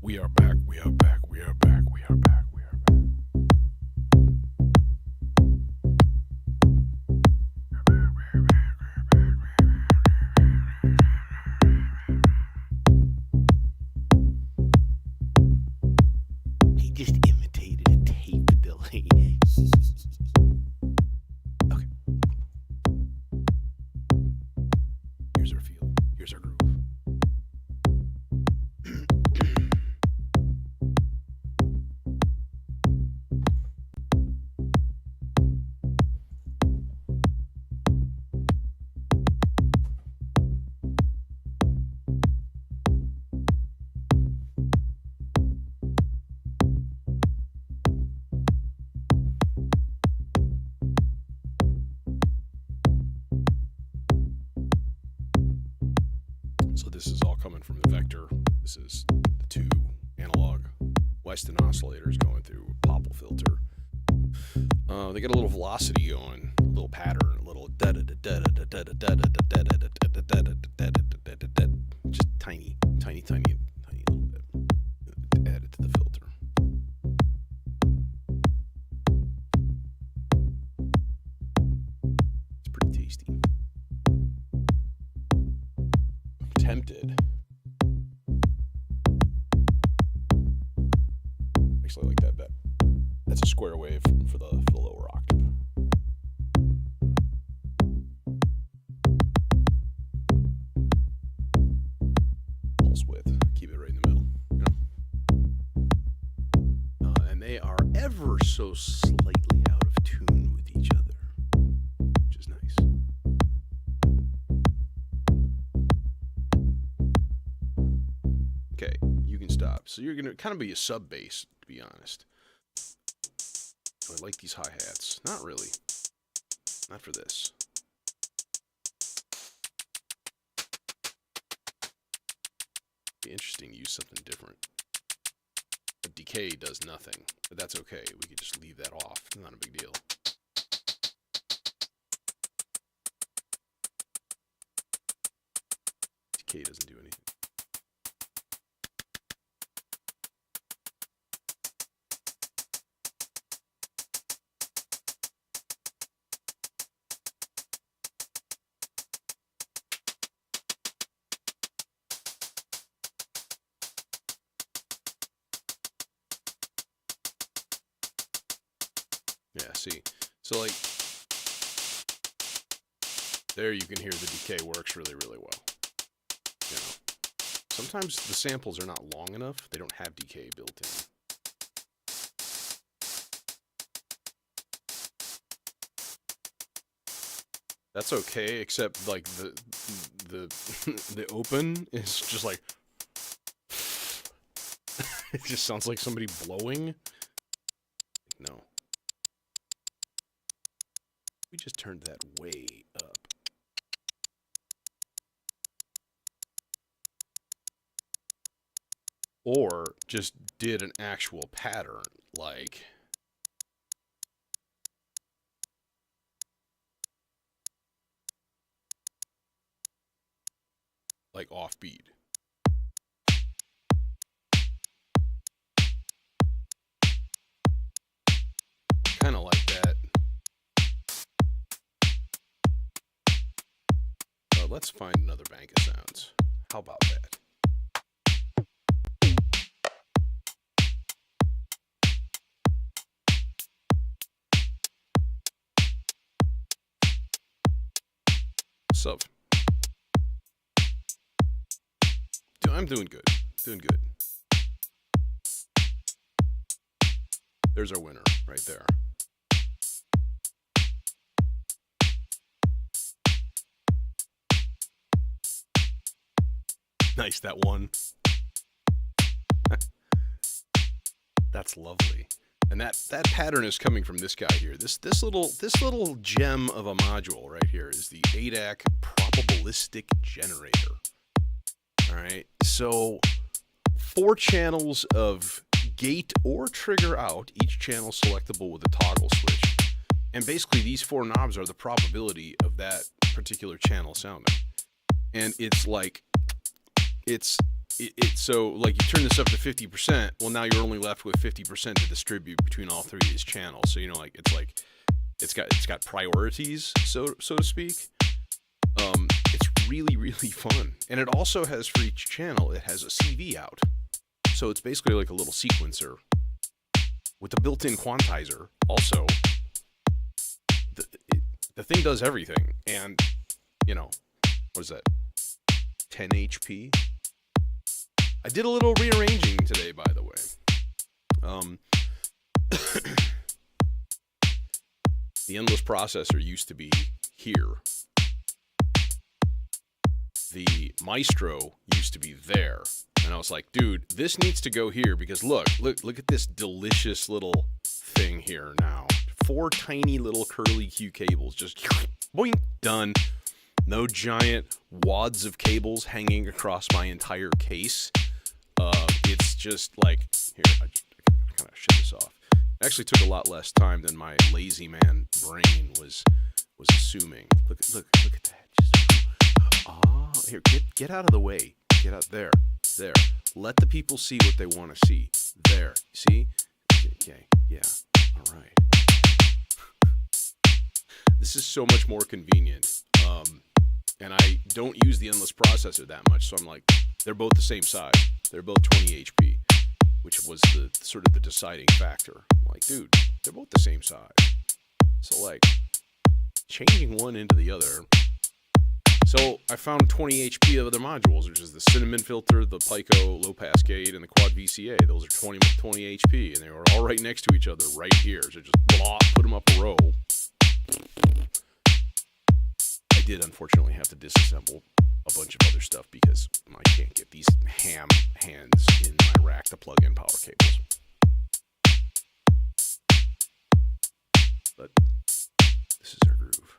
We are back, we are back, we are back, we are back, we are back. He just imitated a tape delay. Okay. Here's our feel. Here's our groove. So this is all coming from the vector. This is the two analog Weston oscillators going through a Popple filter. They get a little velocity going, a little pattern, a little just tiny little bit. Add it to the filter. It's pretty tasty. Tempted. Actually, I like that bet. That's a square wave for the lower octave. Pulse width. Keep it right in the middle. And they are ever so slightly out of tune with each other, which is nice. Okay, you can stop. So you're going to kind of be a sub bass, to be honest. I like these hi-hats. Not really. Not for this. Be interesting to use something different. But decay does nothing. But that's okay. We could just leave that off. It's not a big deal. Decay doesn't do anything. Yeah, see. So, like, there you can hear the decay works really, really well. You know, sometimes the samples are not long enough. They don't have decay built in. That's okay, except, like, the open is just like... It just sounds like somebody blowing. No. We just turned that way up. Or just did an actual pattern, like... like offbeat. Kind of like that. But let's find another bank of sounds. How about that? What's up? I'm doing good. Doing good. There's our winner right there. Nice, that one. That's lovely. And that pattern is coming from this guy here. This little gem of a module right here is the ADAC probabilistic generator. All right. So 4 channels of gate or trigger out, each channel selectable with a toggle switch. And basically these 4 knobs are the probability of that particular channel sounding. And it's like so like you turn this up to 50%, well now you're only left with 50% to distribute between all 3 of these channels. So like it's got priorities, so to speak. It's really, really fun. And it also has for each channel, it has a CV out. So it's basically like a little sequencer with a built-in quantizer. Also, the thing does everything. And what is that? 10 HP. I did a little rearranging today, by the way. The endless processor used to be here. The Maestro used to be there. And I was like, dude, this needs to go here because look at this delicious little thing here now. 4 tiny little curly Q cables, just boing, done. No giant wads of cables hanging across my entire case. It's just like, here, I kind of shut this off. It actually took a lot less time than my lazy man brain was assuming. Look at that. Just, here, get out of the way. Get out there. Let the people see what they want to see. There. See? Okay. Yeah. All right. This is so much more convenient. And I don't use the endless processor that much, so I'm like, they're both the same size. They're both 20 HP, which was the sort of the deciding factor. I'm like, dude, they're both the same size. So like, changing one into the other. So I found 20 HP of other modules, which is the cinnamon filter, the Pico low pass gate, and the quad VCA. Those are 20 HP, and they were all right next to each other right here. So just put them up a row. I did unfortunately have to disassemble a bunch of other stuff because I can't get these ham hands in my rack to plug in power cables. But this is our groove.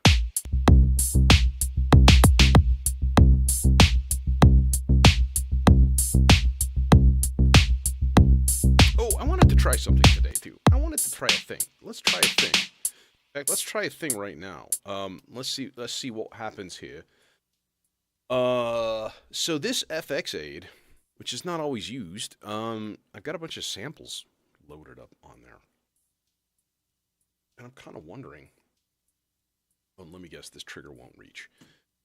Oh, I wanted to try something today too. I wanted to try a thing. Let's try a thing. In fact, let's try a thing right now. Let's see what happens here. So this FX aid, which is not always used, I've got a bunch of samples loaded up on there. And I'm kind of wondering, let me guess, this trigger won't reach.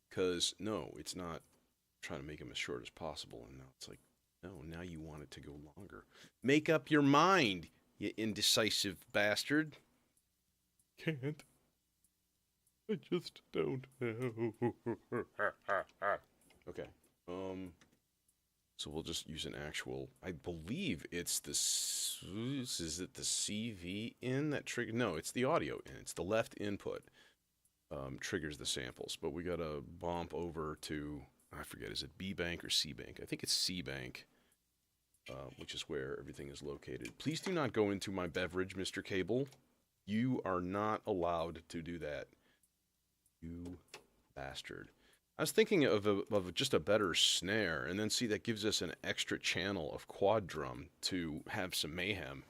Because, no, it's not. I'm trying to make them as short as possible, and now it's like, no, now you want it to go longer. Make up your mind, you indecisive bastard. Can't. I just don't know. Okay. So we'll just use an actual. I believe it's the. Is it the CV in that trigger? No, it's the audio in. It's the left input. Triggers the samples, but we gotta bump over to. I forget. Is it B bank or C bank? I think it's C bank. Which is where everything is located. Please do not go into my beverage, Mr. Cable. You are not allowed to do that. You bastard. I was thinking of just a better snare, and then see that gives us an extra channel of quad drum to have some mayhem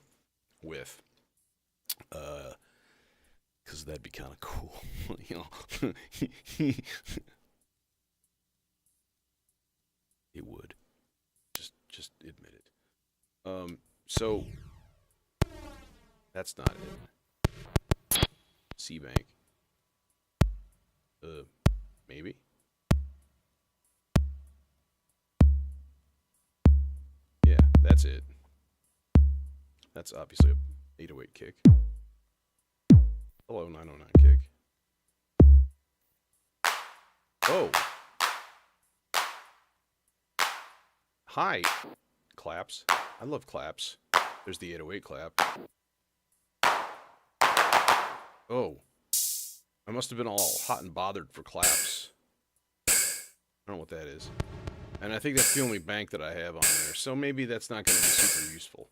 with. Because that'd be kind of cool. You know? It would. Just admit it. So that's not it. C bank. Maybe. Yeah, that's it. That's obviously a 808 kick. Hello, 909 kick. Oh. Hi. Claps. I love claps. There's the 808 clap. Oh. I must have been all hot and bothered for claps. I don't know what that is. And I think that's the only bank that I have on there. So maybe that's not going to be super useful.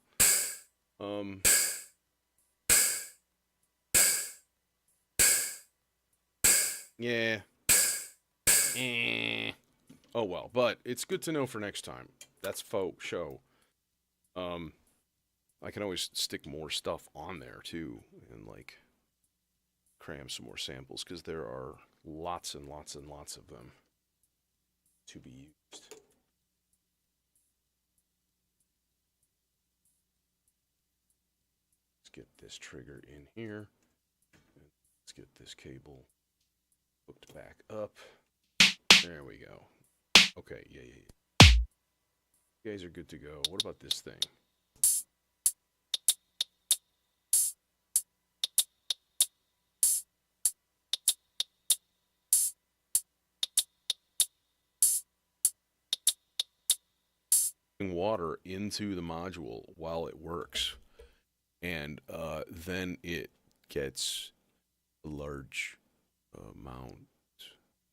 Yeah. Oh well, but it's good to know for next time. That's faux show. I can always stick more stuff on there too, and like cram some more samples because there are lots and lots and lots of them to be used. Let's get this trigger in here. Let's get this cable hooked back up. There we go. Okay, yeah. You guys are good to go. What about this thing? Water into the module while it works, and then it gets a large amount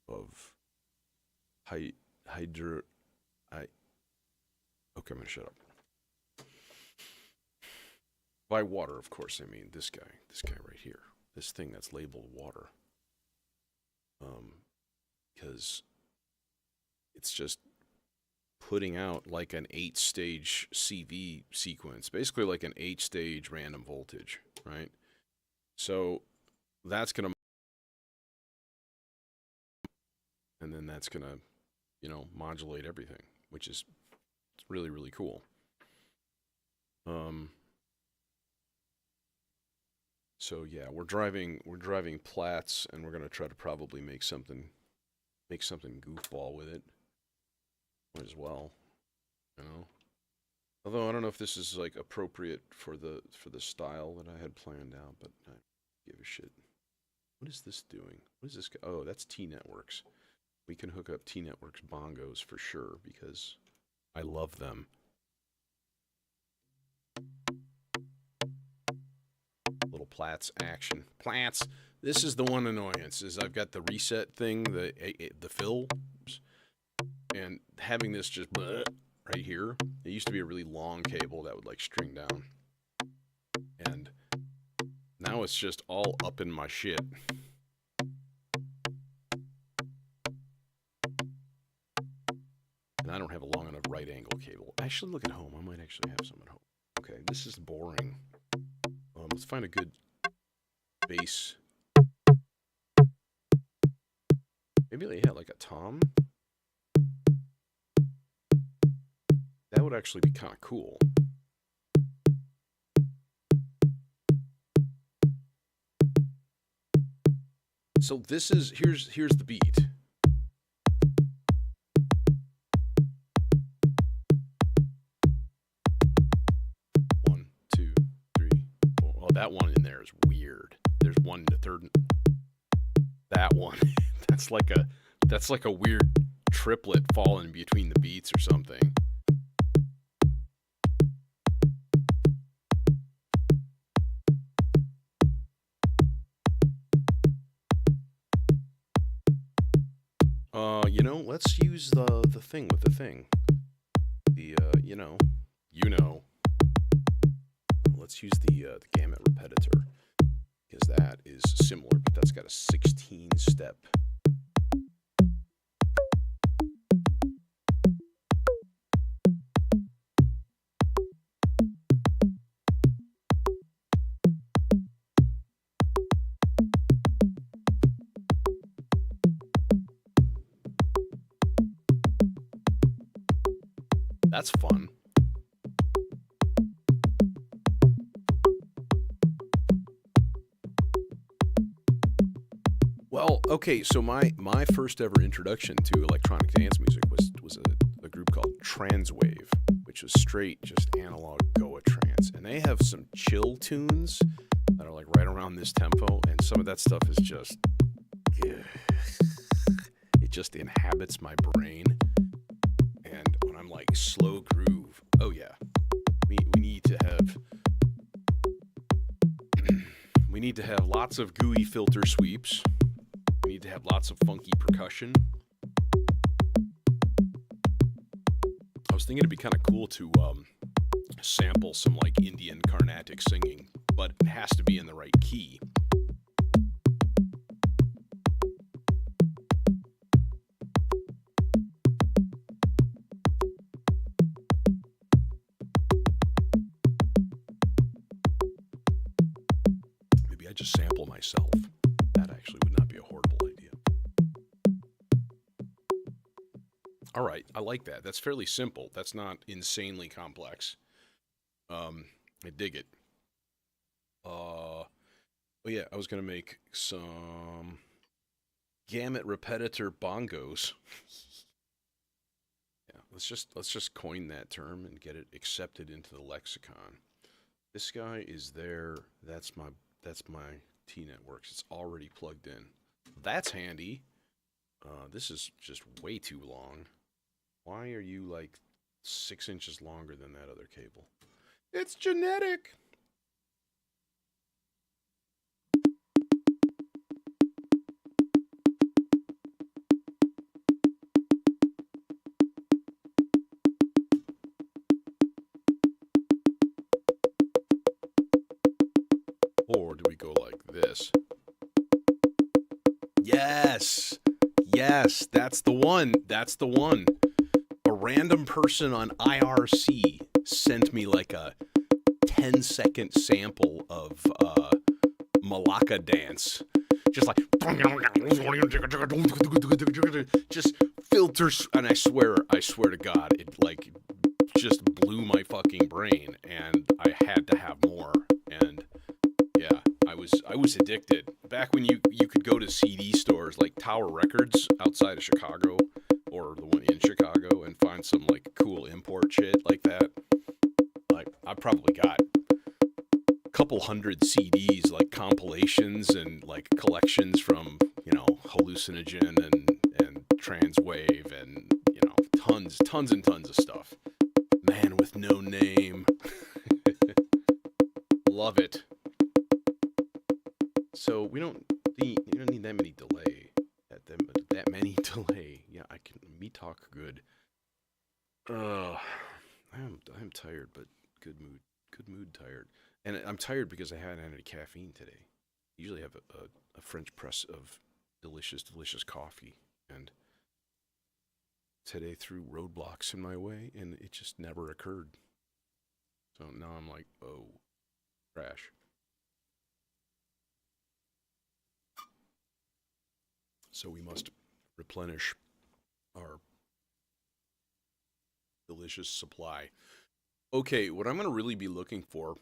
of okay, I'm gonna shut up. By water, of course, I mean this guy right here, this thing that's labeled water, because it's just putting out like an 8-stage CV sequence, basically like an 8-stage random voltage, right? So that's gonna, and then that's gonna, modulate everything, which is really, really cool. So yeah, we're driving Platts, and we're gonna try to probably make something goofball with it as well, Although I don't know if this is like appropriate for the style that I had planned out, but I give a shit. What is this doing? What is this? Oh, that's T-Networks. We can hook up T-Networks bongos for sure because I love them. Little Platts action. Platts. This is the one annoyance is I've got the reset thing, the fill, and having this just right here. It used to be a really long cable that would like string down, and now it's just all up in my shit. And I don't have a long enough right angle cable. Actually, look at home. I might actually have some at home. Okay, this is boring. Let's find a good bass. Maybe like a tom. That would actually be kind of cool. So this is here's the beat. One, two, three, four. Well, that one in there is weird. There's one to third. That one. that's like a weird triplet falling between the beats or something. Let's use the thing with the thing. Let's use the gamut repetitor because that is similar, but that's got a 16-step. That's fun. Well, okay, so my first ever introduction to electronic dance music was a group called Transwave, which was straight just analog Goa trance, and they have some chill tunes that are like right around this tempo, and some of that stuff is just it just inhabits my brain. And when I'm like slow groove, oh yeah, we need to have we need to have lots of gooey filter sweeps. We need to have lots of funky percussion. I was thinking it'd be kind of cool to sample some like Indian Carnatic singing, but it has to be in the right key. Maybe I just sample myself. That actually would not be a horrible idea. All right, I like that. That's fairly simple. That's not insanely complex. I dig it. Oh yeah, I was gonna make some gamut repetitor bongos. Yeah, let's just coin that term and get it accepted into the lexicon. This guy is there. That's my T-Networks. It's already plugged in. That's handy. This is just way too long. Why are you like 6 inches longer than that other cable? It's genetic. Or do we go like this? Yes! Yes, that's the one. That's the one. A random person on IRC sent me like a 10-second sample of Malacca dance. Just like, just filters, and I swear to God, it like just blew my fucking brain, and I had to have more. And yeah, I was addicted. Back when you could go to CD stores like Tower Records outside of Chicago, or the one in Chicago, and find some like cool import shit like that. Like I probably got a couple hundred CDs, like compilations and like collections from, you know, Hallucinogen and Transwave and, you know, tons and tons of stuff. Man with No Name. Love it. So you don't need that many delay. That many delay. Yeah, I can me talk good. I'm tired, but good mood tired. And I'm tired because I haven't had any caffeine today. I usually have a French press of delicious coffee, and today threw roadblocks in my way, and it just never occurred. So now I'm like, oh, crash. So we must replenish our delicious supply. Okay, what I'm going to really be looking for...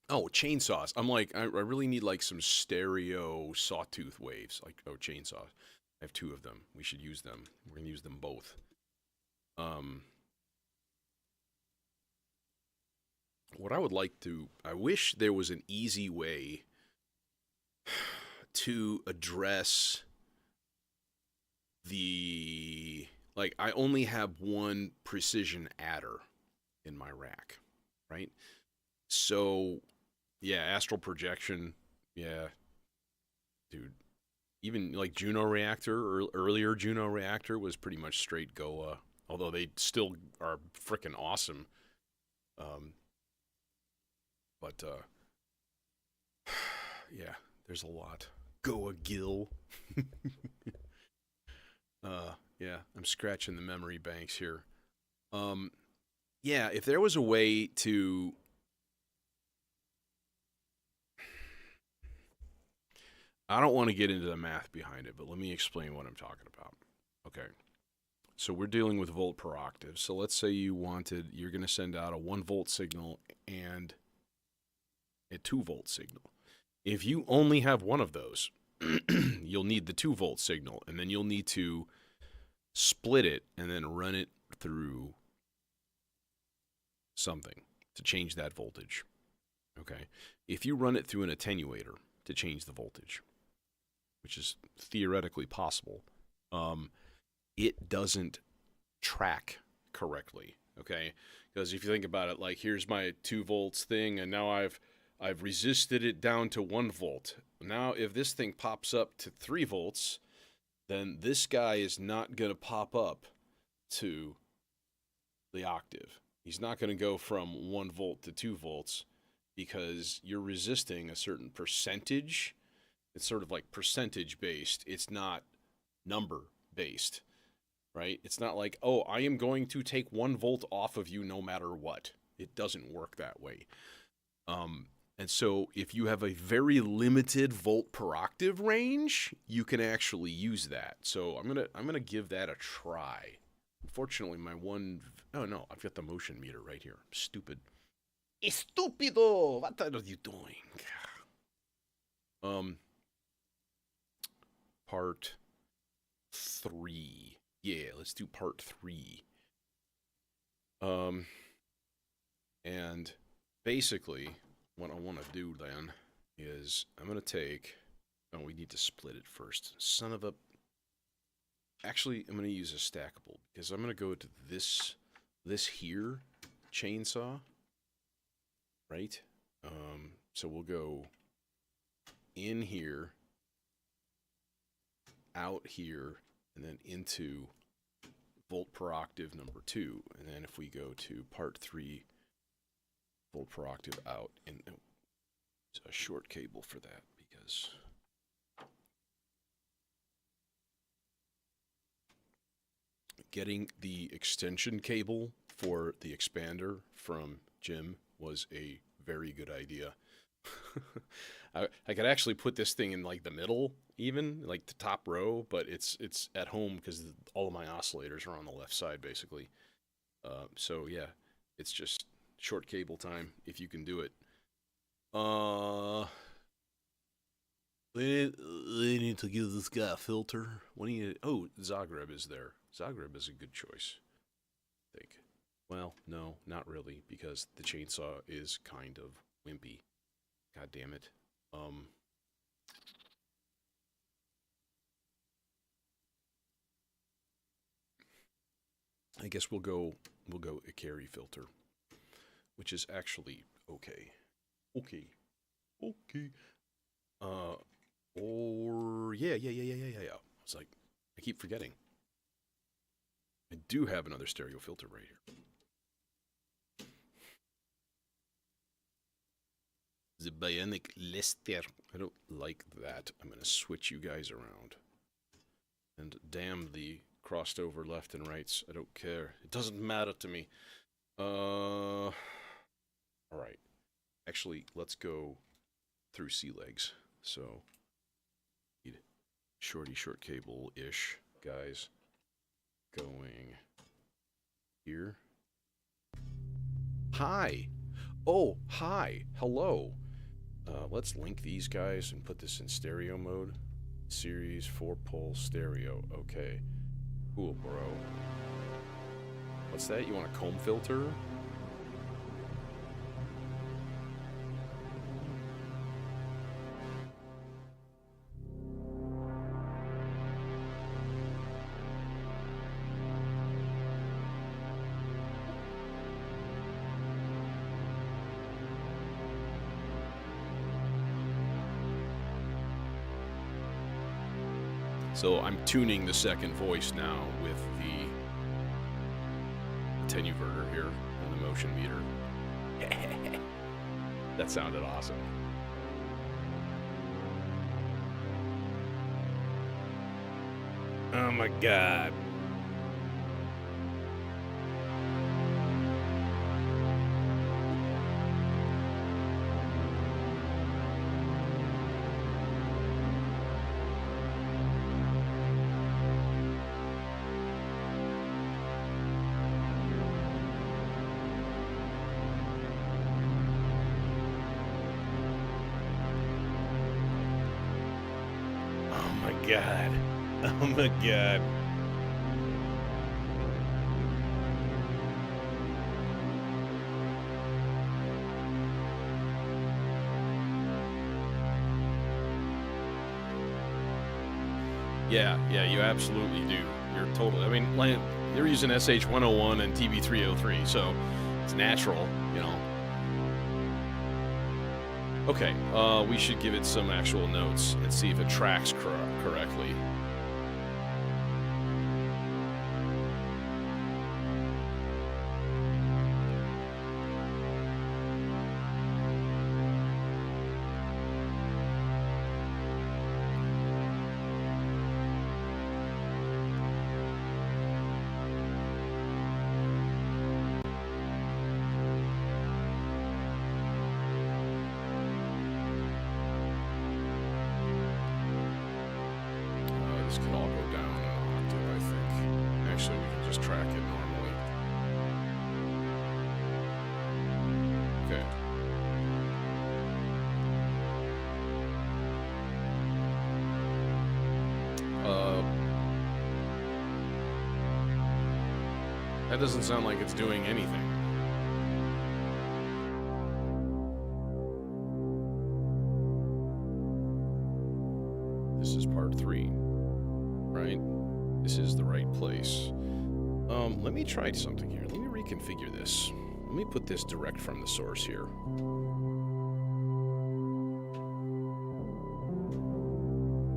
Oh, chainsaws. I'm like, I really need like some stereo sawtooth waves. Like, oh, chainsaws. I have 2 of them. We should use them. We're going to use them both. What I would like to... I wish there was an easy way to address the... Like, I only have one precision adder in my rack, right? So, yeah, astral projection, yeah. Dude, even like Juno Reactor, or earlier Juno Reactor was pretty much straight Goa, although they still are freaking awesome. But yeah, there's a lot. Goa Gill. Yeah, I'm scratching the memory banks here. Yeah, if there was a way to... I don't want to get into the math behind it, but let me explain what I'm talking about. Okay. So we're dealing with volt per octave. So let's say you're going to send out a 1 volt signal and a 2 volt signal. If you only have one of those, you'll need the 2 volt signal, and then you'll need to split it and then run it through something to change that voltage. Okay. If you run it through an attenuator to change the voltage, which is theoretically possible, it doesn't track correctly. Okay, because if you think about it, like here's my 2 volts thing, and now I've resisted it down to 1 volt. Now, if this thing pops up to 3 volts, then this guy is not going to pop up to the octave. He's not going to go from 1 volt to 2 volts because you're resisting a certain percentage. It's sort of like percentage based. It's not number based, right? It's not like, oh, I am going to take 1 volt off of you no matter what. It doesn't work that way. And so if you have a very limited volt per octave range, you can actually use that. So I'm gonna give that a try. Unfortunately, oh no, I've got the motion meter right here. Stupid. Estupido! What are you doing? Part 3. Yeah, let's do part 3. And basically, what I want to do then is I'm going to take... Oh, we need to split it first. Son of a... Actually, I'm going to use a stackable because I'm going to go to this here chainsaw, right? So we'll go in here, out here, and then into volt per octave number 2. And then if we go to part 3, volt per octave out, and a short cable for that because getting the extension cable for the expander from Jim was a very good idea. I could actually put this thing in like the middle, even like the top row, but it's at home because all of my oscillators are on the left side basically. So yeah, it's just short cable time if you can do it. They need to give this guy a filter. Oh, Zagreb is there. Zagreb is a good choice, I think. Well, no, not really, because the chainsaw is kind of wimpy. God damn it. I guess we'll go a carry filter, which is actually okay. Okay. Or yeah. It's like I keep forgetting. I do have another stereo filter right here. The Bionic Lester. I don't like that. I'm going to switch you guys around. And damn the crossed over left and rights. I don't care. It doesn't matter to me. Alright. Actually, let's go through sea legs. So, need short cable-ish, guys. Going here. Hi. Oh, hi. Hello. Let's link these guys and put this in stereo mode. Series 4-pole stereo. Okay. Cool, bro. What's that? You want a comb filter? So I'm tuning the second voice now with the attenuverter here and the motion meter. That sounded awesome. Oh my god. God. Oh my god. Yeah, you absolutely do. You're totally. I mean, like, they're using SH101 and TB303, so it's natural, you know. Okay, we should give it some actual notes and see if it tracks correctly. This could all go down an octave, I think. Actually, we can just track it normally. Okay. That doesn't sound like it's doing anything. This is part 3. Right? This is the right place. Let me try something here. Let me reconfigure this. Let me put this direct from the source here.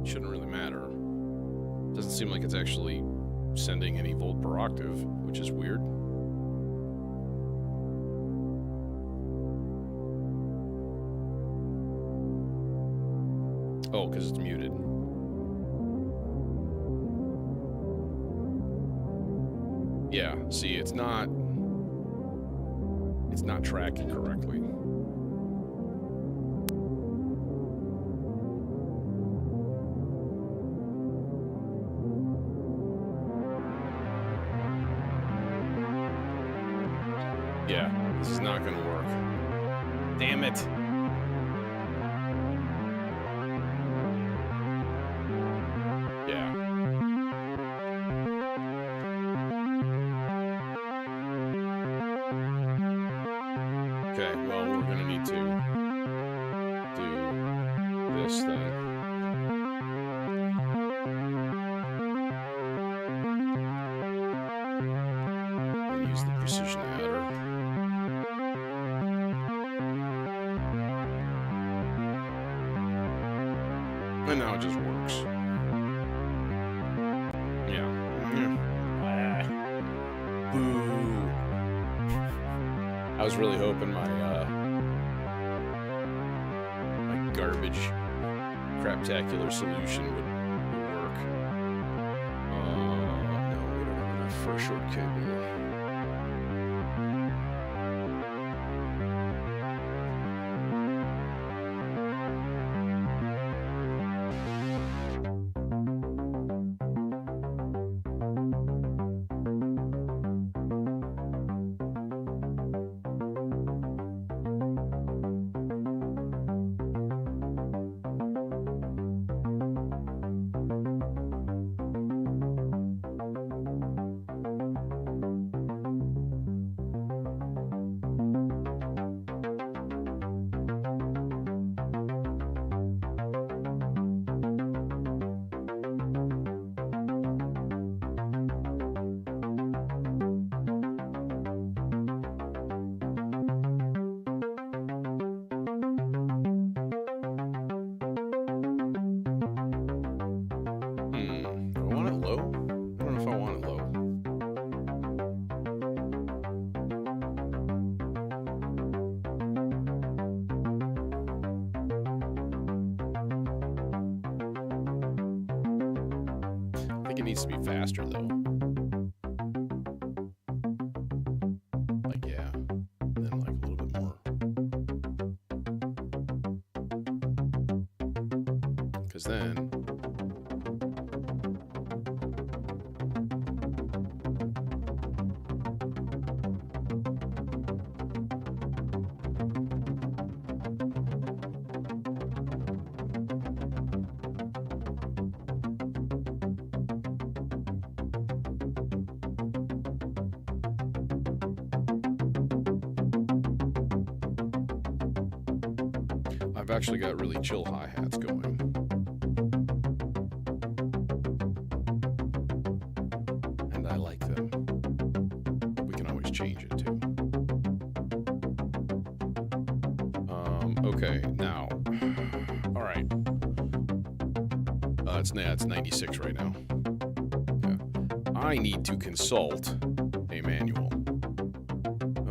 Shouldn't really matter. Doesn't seem like it's actually sending any volt per octave, which is weird. Oh, because it's muted. Yeah, see, it's not tracking correctly. Yeah, this is not gonna work. Damn it. Yeah. Okay, well, we're gonna need to do this then. And use the precision adder. And now it just works. Yeah. Boo. I was really hoping my garbage craptacular solution would work. No, we don't have enough for a short cable. I think it needs to be faster though. Like, yeah. And then like a little bit more. Because then I've actually got really chill hi-hats going. Okay, now. All right. It's 96 right now. Yeah. I need to consult a manual.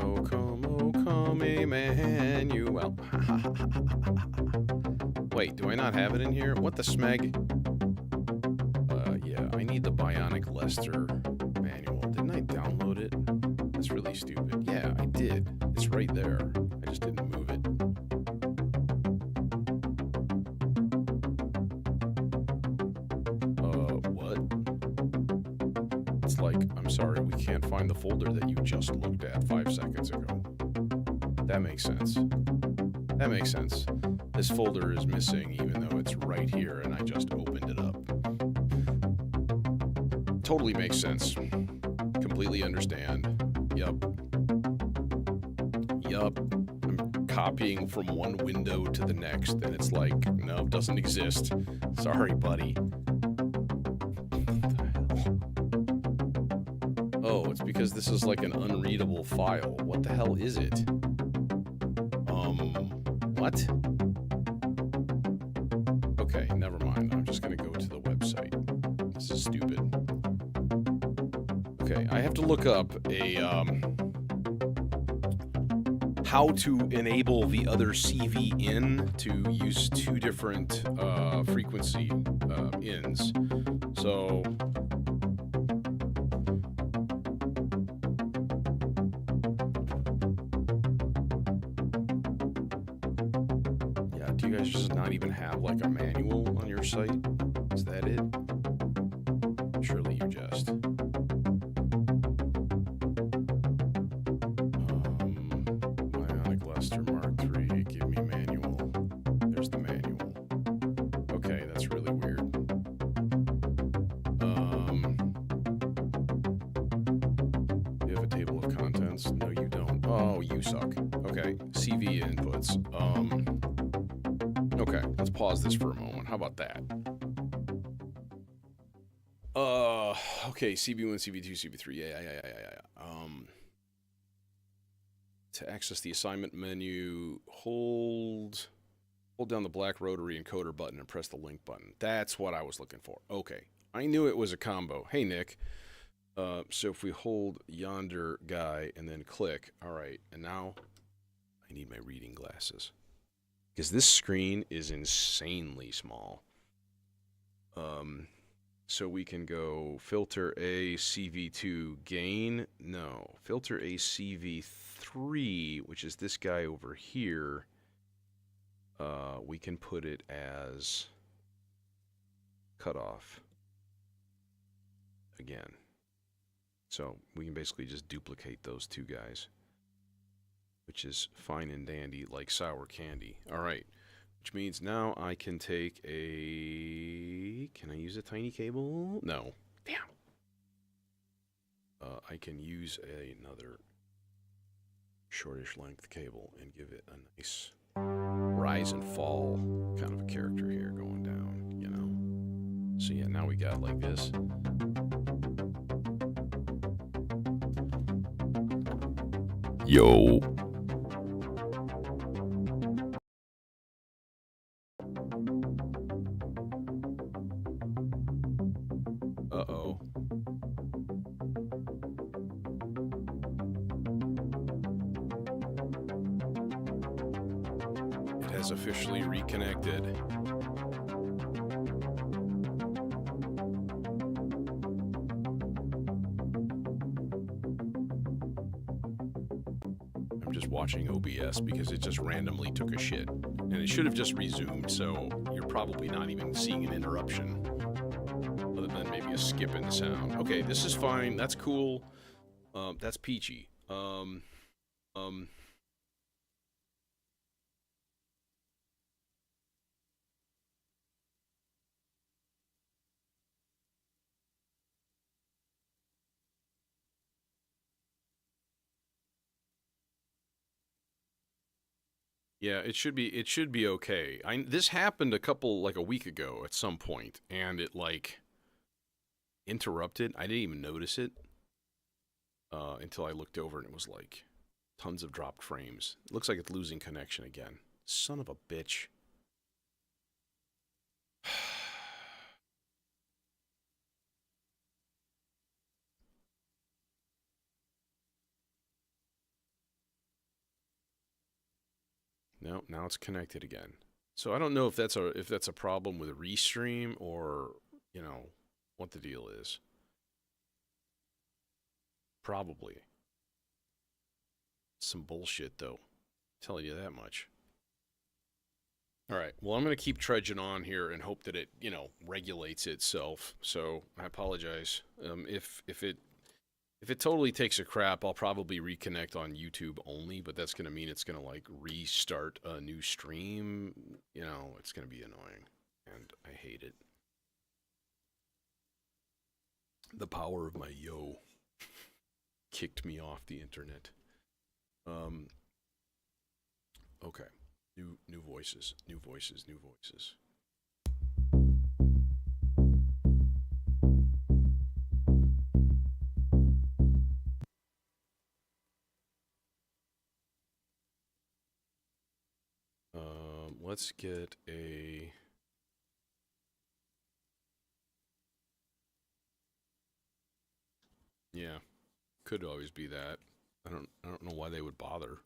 Oh, come, Emmanuel. Wait, do I not have it in here? What the smeg? Yeah, I need the Bionic Lester manual. Didn't I download it? That's really stupid. Yeah, I did. It's right there. I just didn't move it. What? It's like, I'm sorry, we can't find the folder that you just looked at 5 seconds ago. That makes sense. That makes sense. This folder is missing even though it's right here and I just opened it up. Totally makes sense. Completely understand. Yup. I'm copying from one window to the next and it's like, no, it doesn't exist. Sorry, buddy. Oh, it's because this is like an unreadable file. What the hell is it? What? Okay, never mind. I'm just gonna go to the website. This is stupid. Okay, I have to look up a, how to enable the other CV in to use 2 different, frequency, ins. So... do you guys just not even have like a manual on your site? Is that it? Surely you jest. Bionic Lester Mark III, give me manual. There's the manual. Okay, that's really weird. You have a table of contents? No, you don't. Oh, you suck. Okay, CV inputs. Okay, let's pause this for a moment. How about that? Okay, CB1, CB2, CB3. Yeah. To access the assignment menu, hold down the black rotary encoder button and press the link button. That's what I was looking for. Okay, I knew it was a combo. Hey, Nick. So if we hold yonder guy and then click, all right, and now I need my reading glasses. Because this screen is insanely small. So we can go filter A, CV2, gain. No, filter A, CV3, which is this guy over here. We can put it as cutoff again. So we can basically just duplicate those 2 guys, which is fine and dandy like sour candy. All right, which means now I can take a... Can I use a tiny cable? No. Damn. I can use another shortish length cable and give it a nice rise and fall kind of a character here going down, you know? So yeah, now we got like this. Yo. Uh-oh. It has officially reconnected. I'm just watching OBS because it just randomly took a shit. And it should have just resumed, so you're probably not even seeing an interruption. Other than maybe a skip in the sound. Okay, this is fine. That's cool. That's peachy. Yeah, it should be okay. This happened like a week ago at some point, and it like interrupted. I didn't even notice it until I looked over and it was like tons of dropped frames. It looks like it's losing connection again. Son of a bitch. No, now it's connected again. So I don't know if that's a problem with Restream or, you know, what the deal is. Probably. Some bullshit though. Telling you that much. All right. Well, I'm going to keep trudging on here and hope that it, you know, regulates itself. So I apologize. If it totally takes a crap, I'll probably reconnect on YouTube only, but that's going to mean it's going to like restart a new stream. You know, it's going to be annoying, and I hate it. The power of my yo kicked me off the internet. Okay. New voices, new voices, new voices. Let's get a. Yeah, could always be that. I don't know why they would bother.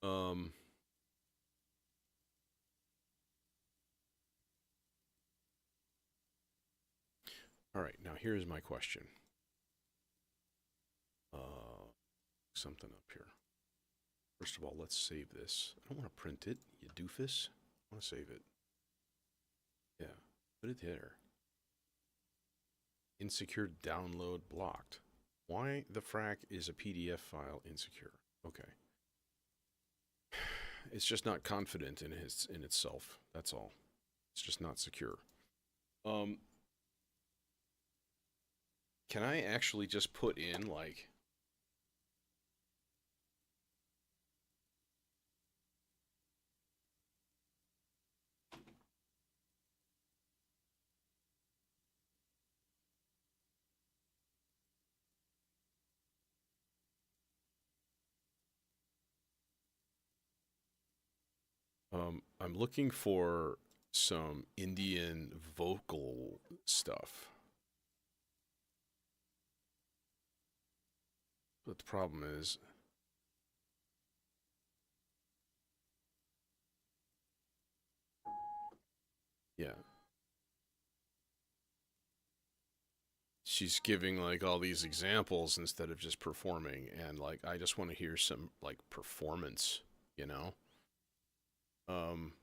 Um. All right, now here's my question. Something up here. First of all, let's save this. I don't want to print it, you doofus. I want to save it. Yeah, put it there. Insecure download blocked. Why the frack is a PDF file insecure? Okay. It's just not confident in itself. That's all. It's just not secure. Can I actually just put in like I'm looking for some Indian vocal stuff. But the problem is, yeah. She's giving like all these examples instead of just performing, and like I just want to hear some like performance, you know? Um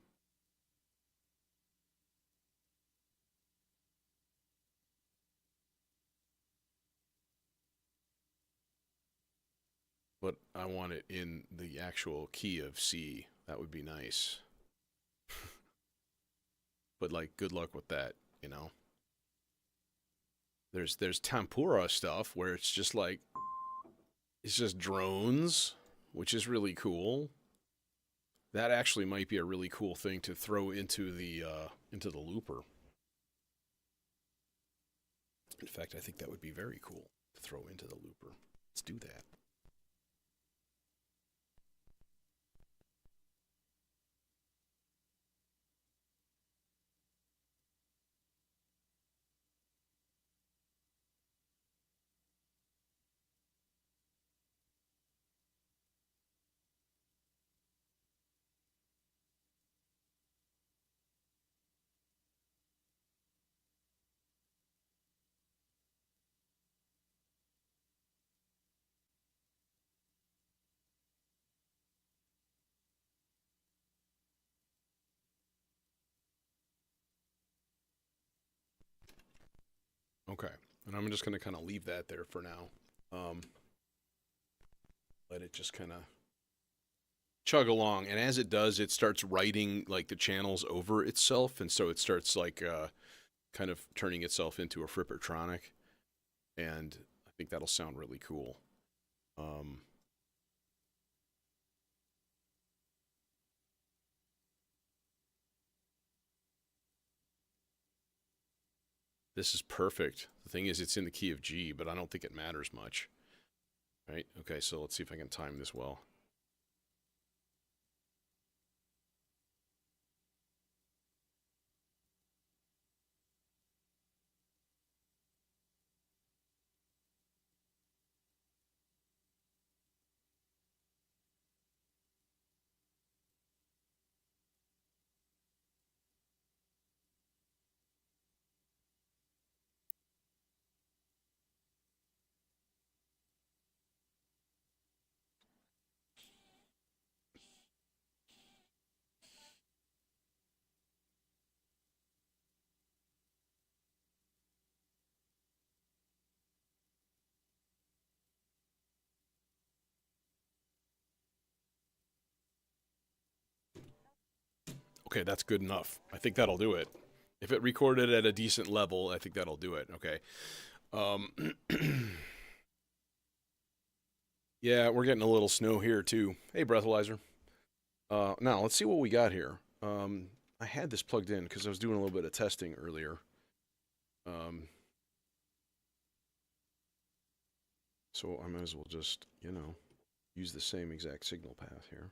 but I want it in the actual key of C. That would be nice. But like good luck with that, you know? There's tempura stuff where it's just like it's just drones, which is really cool. That actually might be a really cool thing to throw into the looper. In fact, I think that would be very cool to throw into the looper. Let's do that. Okay, and I'm just going to kind of leave that there for now. Let it just kind of chug along, and as it does, it starts writing like the channels over itself, and so it starts like kind of turning itself into a Frippertronic, and I think that'll sound really cool. This is perfect. The thing is, it's in the key of G, but I don't think it matters much. Right? Okay, so let's see if I can time this well. Okay, that's good enough. I think that'll do it. If it recorded at a decent level, I think that'll do it. Okay. Yeah, we're getting a little snow here too. Hey, breathalyzer. Now let's see what we got here. I had this plugged in because I was doing a little bit of testing earlier. So I might as well just, use the same exact signal path here.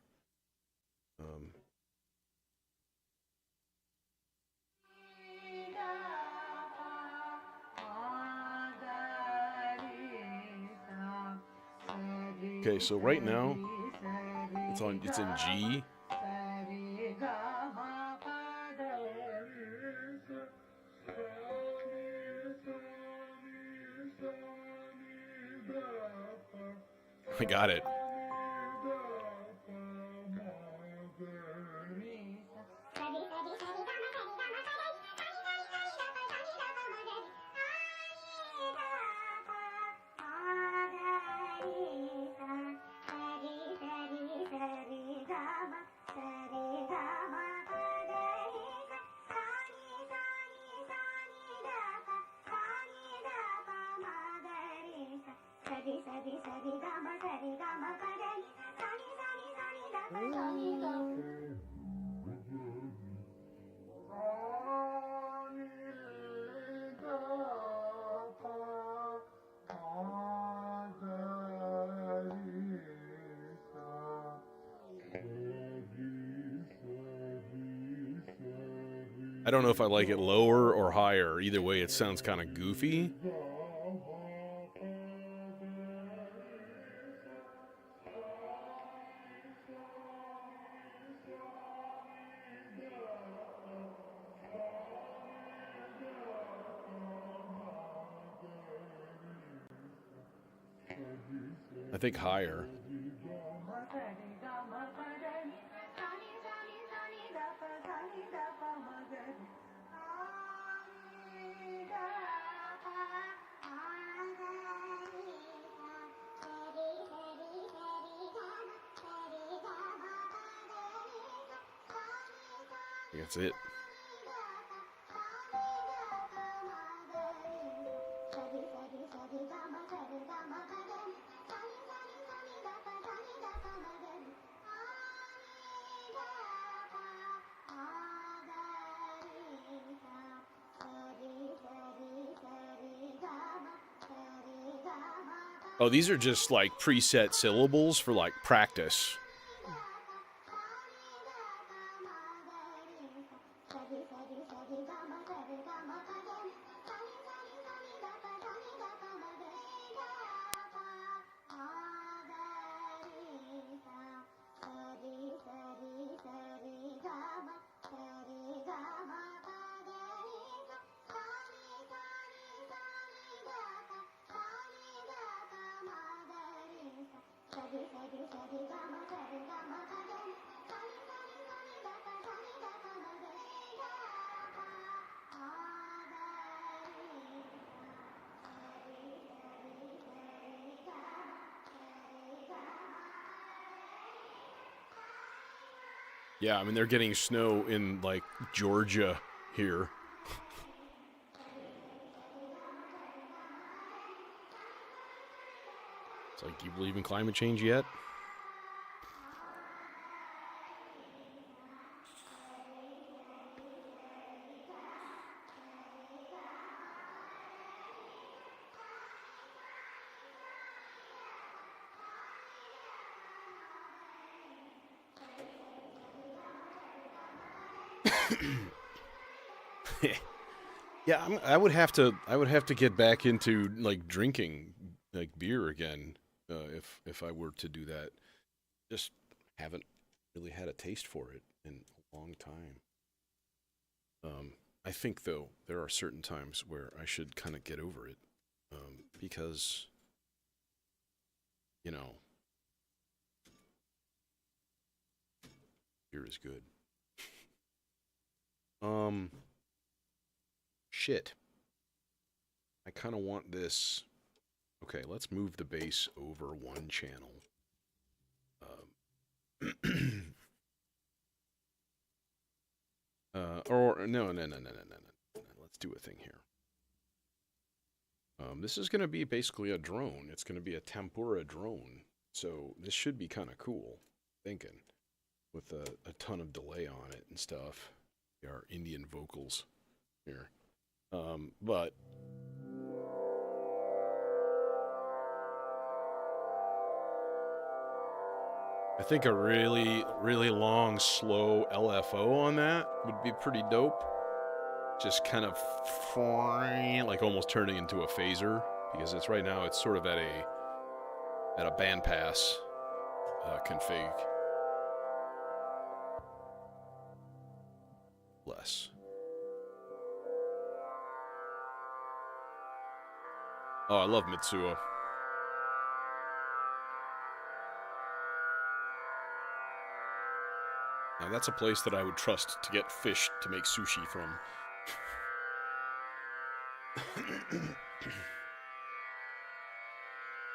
Okay, so right now it's in G. I got it. I don't know if I like it lower or higher. Either way, it sounds kind of goofy. I think higher. That's it. Oh, these are just like preset syllables for like practice. Yeah, I mean, they're getting snow in, like, Georgia here. It's like, do you believe in climate change yet? Yeah, I would have to. I would have to get back into like drinking like beer again if I were to do that. Just haven't really had a taste for it in a long time. I think though there are certain times where I should kind of get over it because you know beer is good. Um, shit. I kind of want this. Okay, let's move the bass over one channel. Um, or no. Let's do a thing here. This is going to be basically a drone. It's going to be a tempura drone. So this should be kind of cool. Thinking with a ton of delay on it and stuff. Our Indian vocals here. But I think a really, really long, slow LFO on that would be pretty dope. Just kind of like almost turning into a phaser because it's right now it's sort of at a bandpass config. Less. Oh, I love Mitsuo. Now that's a place that I would trust to get fish to make sushi from.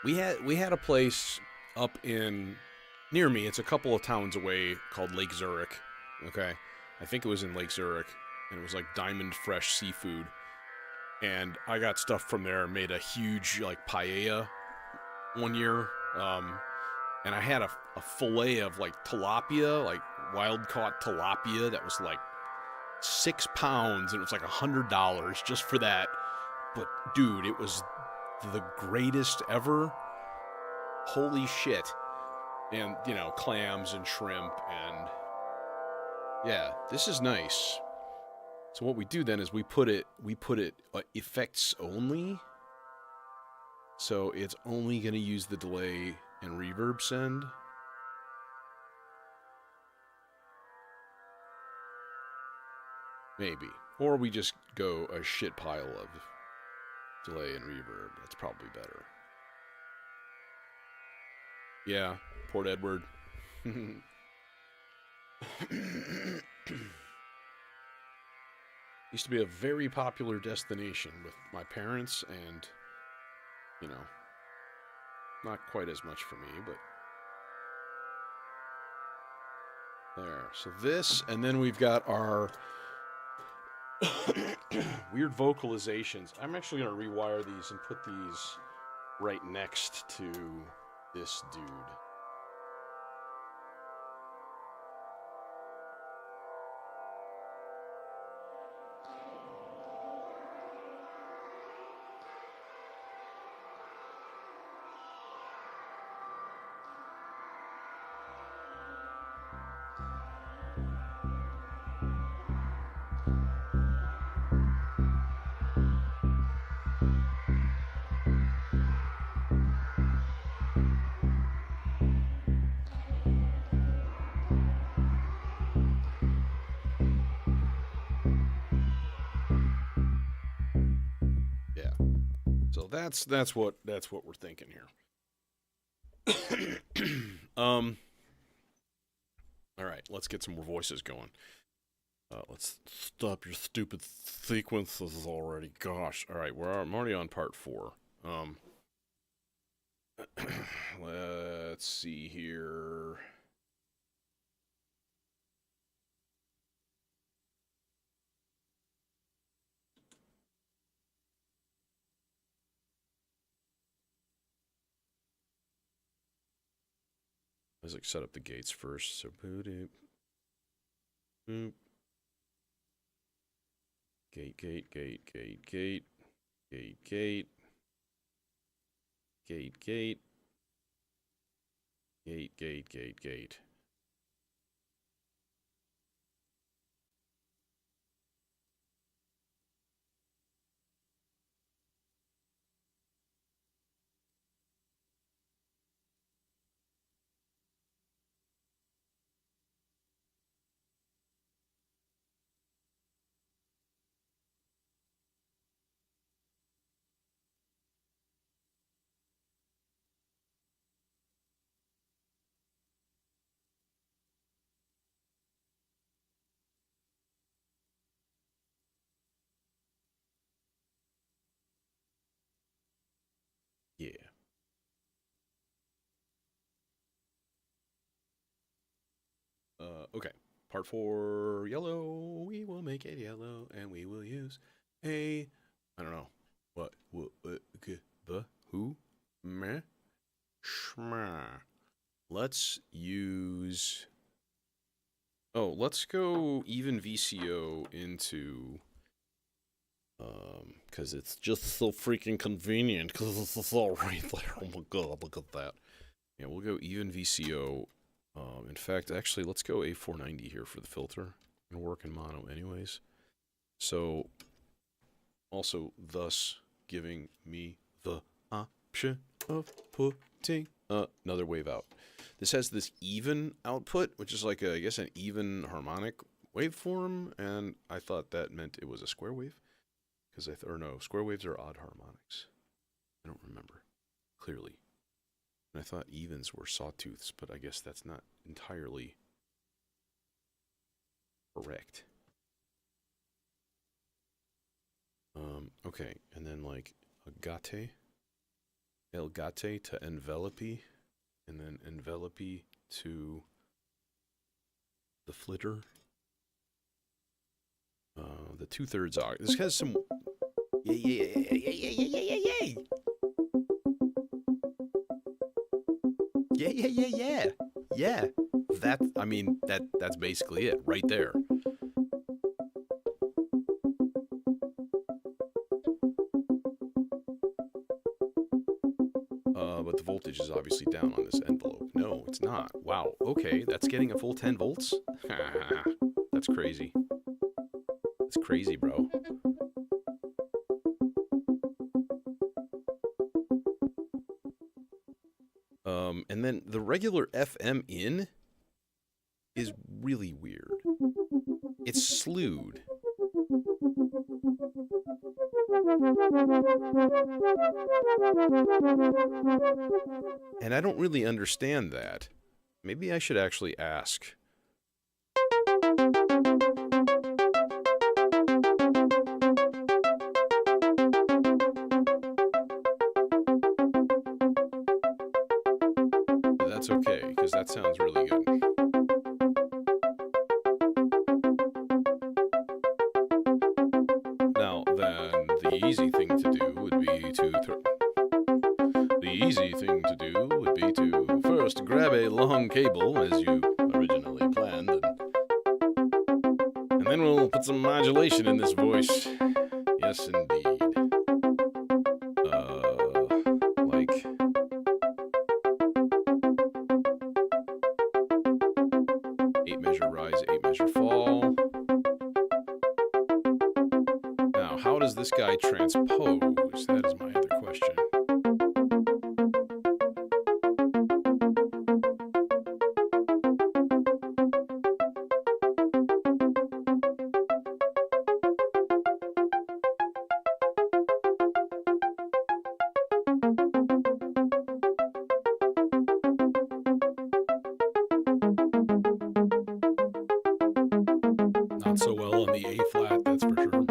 we had a place up in near me. It's a couple of towns away called Lake Zurich. Okay, I think it was in Lake Zurich, and it was like diamond fresh seafood. And I got stuff from there and made a huge like paella one year. And I had a fillet of like tilapia, like wild caught tilapia that was like 6 pounds, and it was like $100 just for that. But dude, it was the greatest ever. Holy shit. And you know, clams and shrimp, and yeah, this is nice. So what we do then is we put it effects only. So it's only going to use the delay and reverb send. Maybe. Or we just go a shit pile of delay and reverb. That's probably better. Yeah, Port Edward. Used to be a very popular destination with my parents, and you know, not quite as much for me, but there. So this, and then we've got our weird vocalizations. I'm actually going to rewire these and put these right next to this dude. Yeah. So that's what we're thinking here. All right, let's get some more voices going. Let's stop your stupid sequences already. Gosh. All right, I'm already on part 4. Let's see here. Let's like set up the gates first. So boop, boop. Gate, gate, gate, gate, gate, gate, gate, gate, gate, gate, gate, gate, gate. Yeah. Okay. Part 4, yellow. We will make it yellow, and we will use a, I don't know, what, the, who, meh, shma. Let's use, let's go even VCO into, because it's just so freaking convenient, because it's all right there. Oh my god, look at that. Yeah, we'll go even VCO. In fact, actually, let's go A490 here for the filter. I'm gonna work in mono anyways. So, also, thus giving me the option of putting another wave out. This has this even output, which is like, I guess, an even harmonic waveform, and I thought that meant it was a square wave. Because or no, square waves are odd harmonics. I don't remember clearly. And I thought evens were sawtooths, but I guess that's not entirely correct. Okay, and then like agate, el gate to envelope, and then envelope to the flitter. The 2/3 octave. This has some. Yeah. That's basically it right there. But the voltage is obviously down on this envelope. No, it's not. Wow. Okay, that's getting a full 10 volts? That's crazy. That's crazy, bro. And then the regular FM in is really weird. It's slewed. And I don't really understand that. Maybe I should actually ask. That's okay, because that sounds really good. Now, then, the easy thing to do would be to first grab a long cable, as you originally planned, and then we'll put some modulation in this voice. Yes, indeed. Like... 8 measure rise, 8 measure fall. Now, how does this guy transpose? That is my other question. Not so well on the A flat, that's for sure.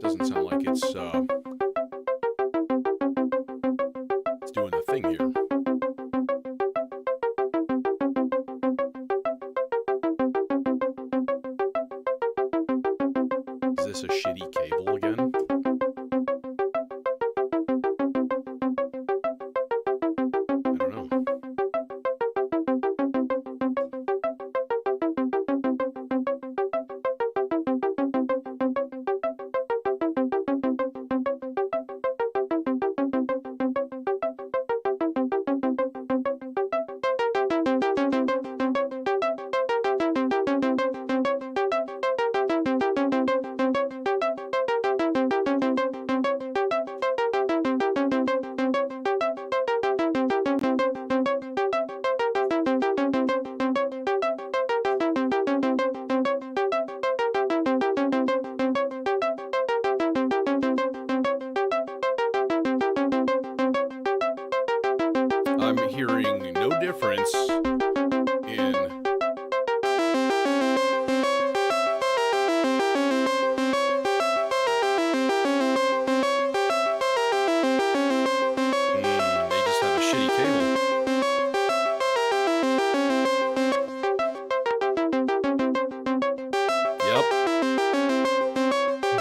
Doesn't sound like it's doing the thing here. Is this a shitty cable again? I don't know.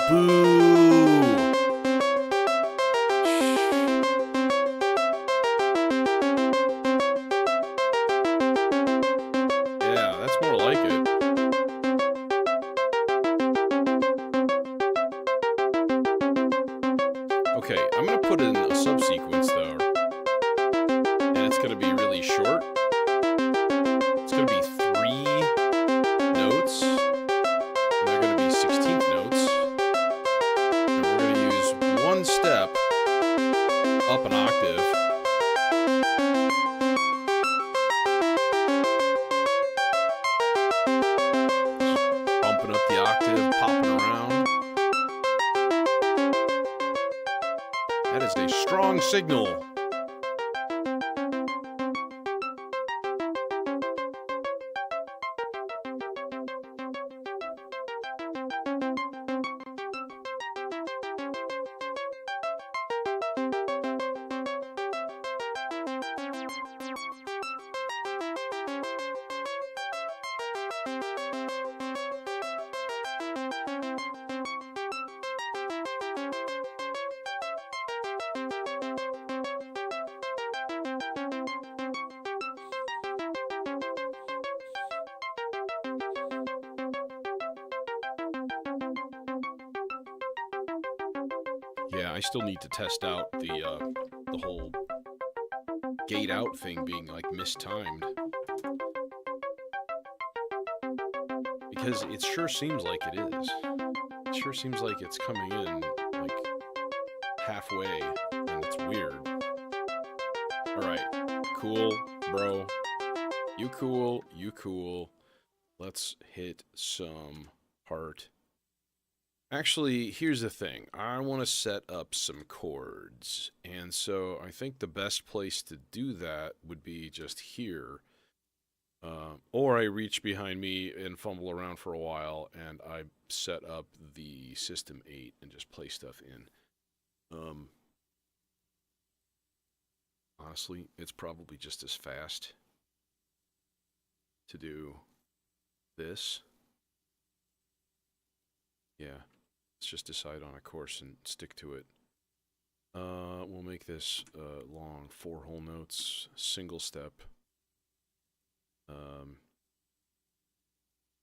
Boo! Yeah, that's more like it. Okay, I'm gonna put in a subsequence though, and it's gonna be really short. It's gonna be 3 notes, and they're gonna be 16th notes, and we're gonna use 1 step up an octave. Just bumping up the octave, popping around. That is a strong signal. Yeah, I still need to test out the whole gate out thing being like mistimed, because it sure seems like it is. It sure seems like it's coming in like halfway, and it's weird. All right, cool, bro. You cool, you cool. Let's hit some part. Actually, here's the thing. I want to set up some chords. And so I think the best place to do that would be just here. Or I reach behind me and fumble around for a while and I set up the System 8 and just play stuff in. Honestly, it's probably just as fast to do this. Yeah. Let's just decide on a course and stick to it. We'll make this long, 4 whole notes, single step.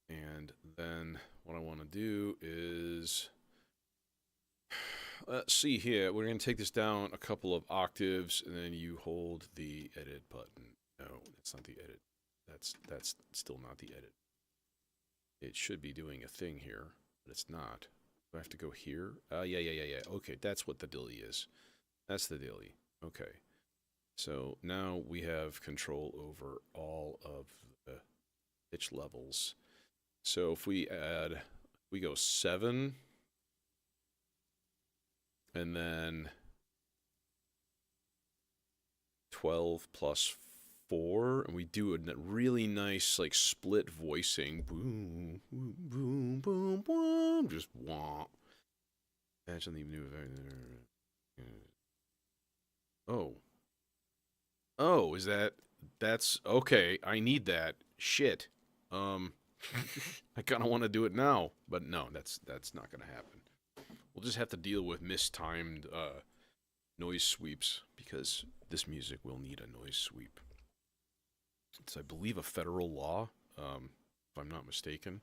And then what I want to do is, let's see here. We're going to take this down a couple of octaves, and then you hold the edit button. No, that's not the edit. That's still not the edit. It should be doing a thing here, but it's not. Do I have to go here? Yeah. Okay, that's what the dilly is. That's the dilly. Okay. So now we have control over all of the pitch levels. So if we add, we go 7, and then 12 plus 4, and we do a really nice like split voicing, boom, boom, boom, boom, boom, just womp. Imagine the new. Oh, is that's okay? I need that shit. I kind of want to do it now, but no, that's not gonna happen. We'll just have to deal with mistimed noise sweeps because this music will need a noise sweep. It's, I believe, a federal law, if I'm not mistaken.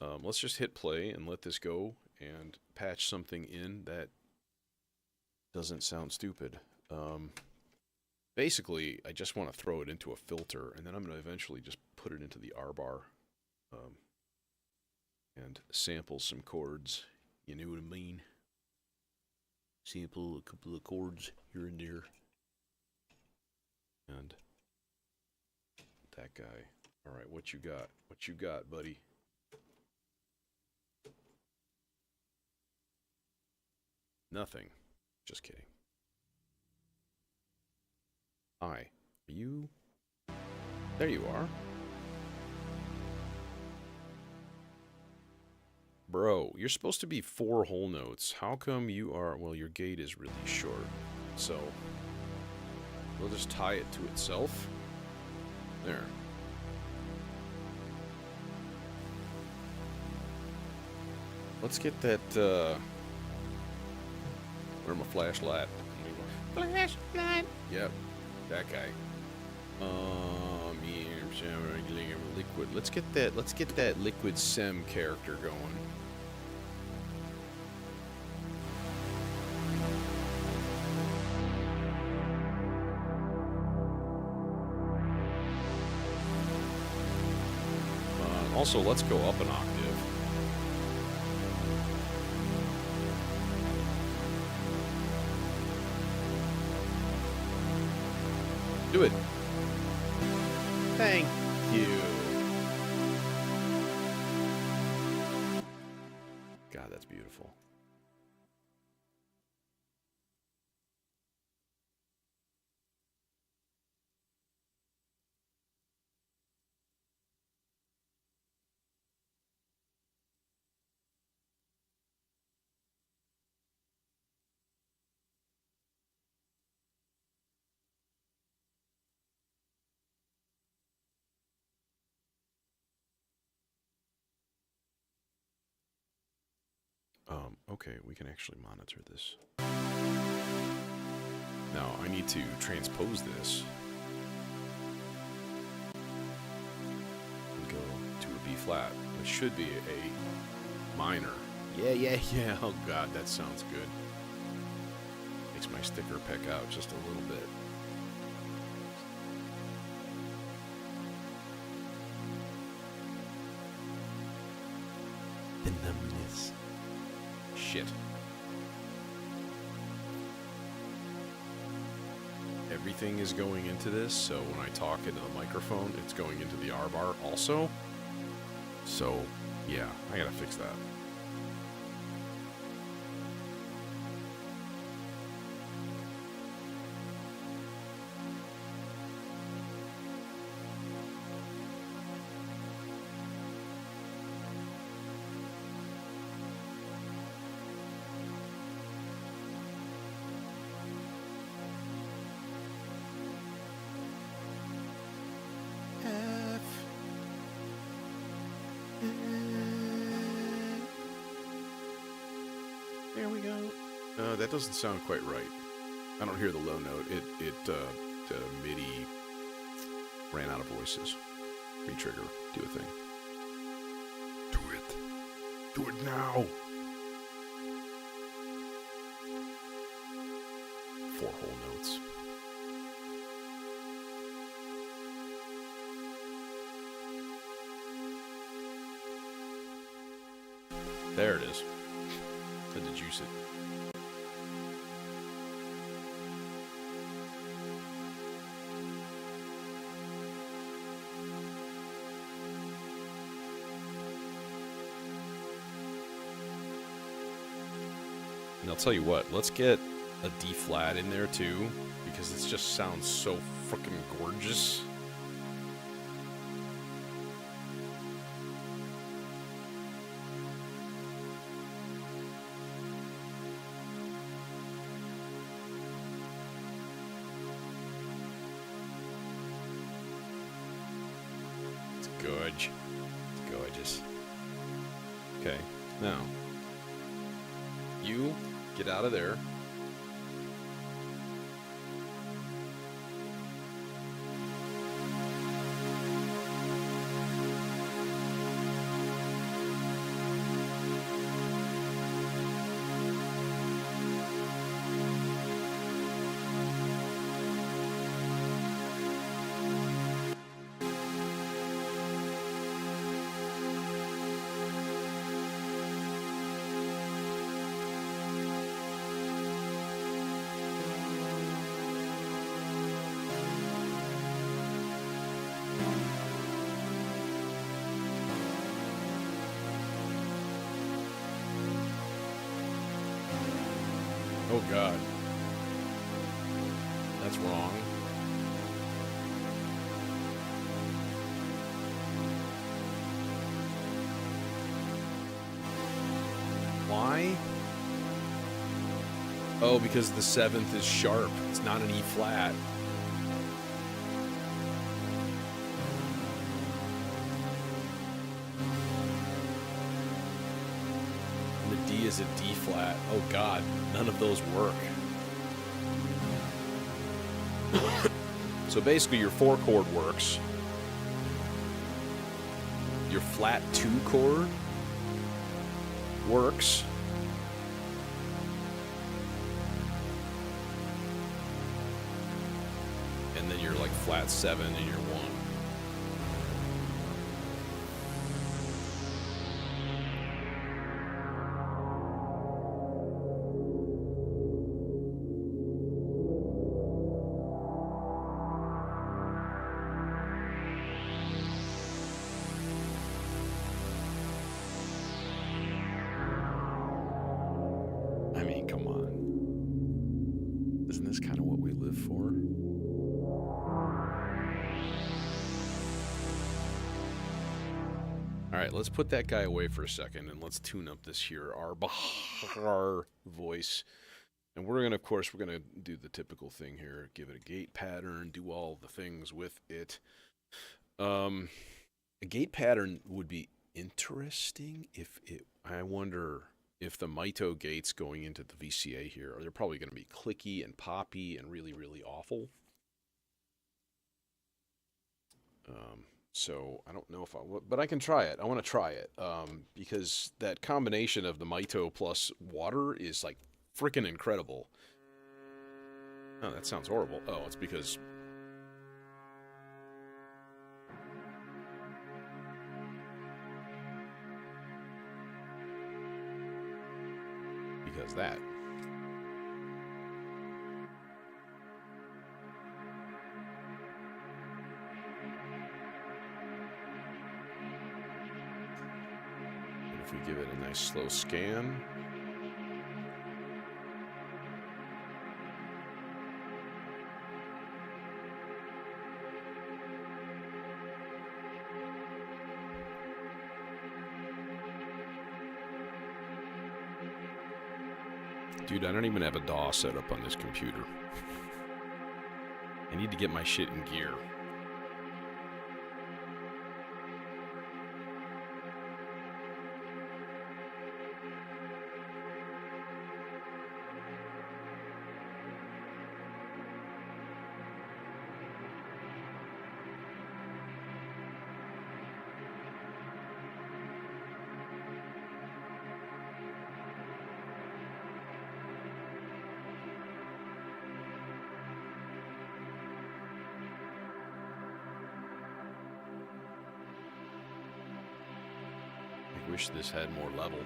Let's just hit play and let this go and patch something in that doesn't sound stupid. Basically, I just want to throw it into a filter, and then I'm going to eventually just put it into the R-bar and sample some chords. You know what I mean? Sample a couple of chords here and there. And that guy. All right, what you got? What you got, buddy? Nothing. Just kidding. Hi. Are you? There you are. Bro, you're supposed to be 4 whole notes. How come you are... Well, your gate is really short. So, we'll just tie it to itself. There. Let's get that, where's my flashlight? Flashlight! Yep, that guy. Yeah, liquid. Let's get that liquid sem character going. Also, let's go up an octave. Do it. Thank you. God, that's beautiful. Okay, we can actually monitor this. Now, I need to transpose this and go to a B flat, which should be a minor. Yeah. Oh God, that sounds good. Makes my sticker peck out just a little bit. The numbness. Shit. Everything is going into this, so when I talk into the microphone, it's going into the R bar also. So, yeah, I gotta fix that. There we go. That doesn't sound quite right. I don't hear the low note. The MIDI ran out of voices. Re-trigger. Do a thing. Do it. Do it now. 4 whole notes. There it is. Had to juice it. And I'll tell you what, let's get a D flat in there too, because it just sounds so freaking gorgeous. Gorge. It's gorgeous. Okay, now you get out of there. Oh God. That's wrong. Why? Oh, because the 7th is sharp. It's not an E flat. is a D flat. Oh God, none of those work. So basically your 4 chord works. Your flat 2 chord works. And then you're like flat 7 and you're 1. I mean, come on. Isn't this kind of what we live for? Alright, let's put that guy away for a second and let's tune up this here, our Bahar voice. And we're going to, of course, we're going to do the typical thing here. Give it a gate pattern, do all the things with it. A gate pattern would be interesting if it, I wonder if the Mito gates going into the VCA here, they're probably going to be clicky and poppy and really, really awful. So I don't know if I will, but I can try it. I want to try it because that combination of the Mito plus water is like freaking incredible. Oh, that sounds horrible. Oh, it's because that. And if we give it a nice slow scan. Dude, I don't even have a DAW set up on this computer. I need to get my shit in gear. Wish this had more level.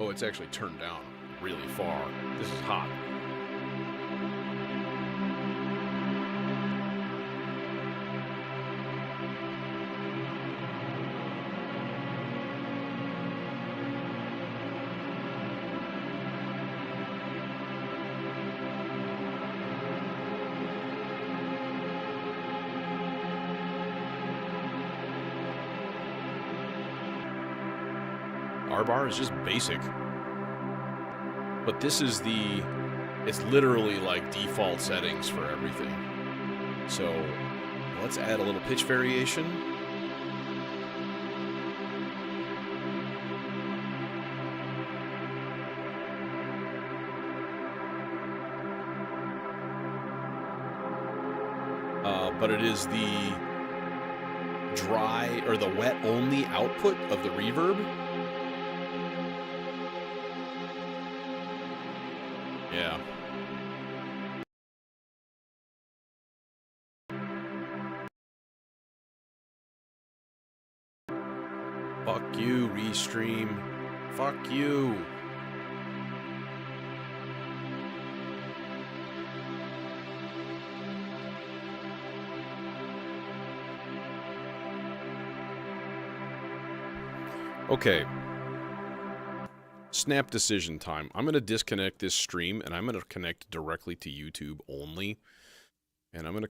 Oh, it's actually turned down really far. This is hot. R-bar is just basic. But this is the... It's literally like default settings for everything. So, let's add a little pitch variation. But it is the dry, or the wet only output of the reverb. Yeah. Fuck you, Restream. Fuck you. Okay. Snap decision time. I'm going to disconnect this stream and I'm going to connect directly to YouTube only. And I'm going to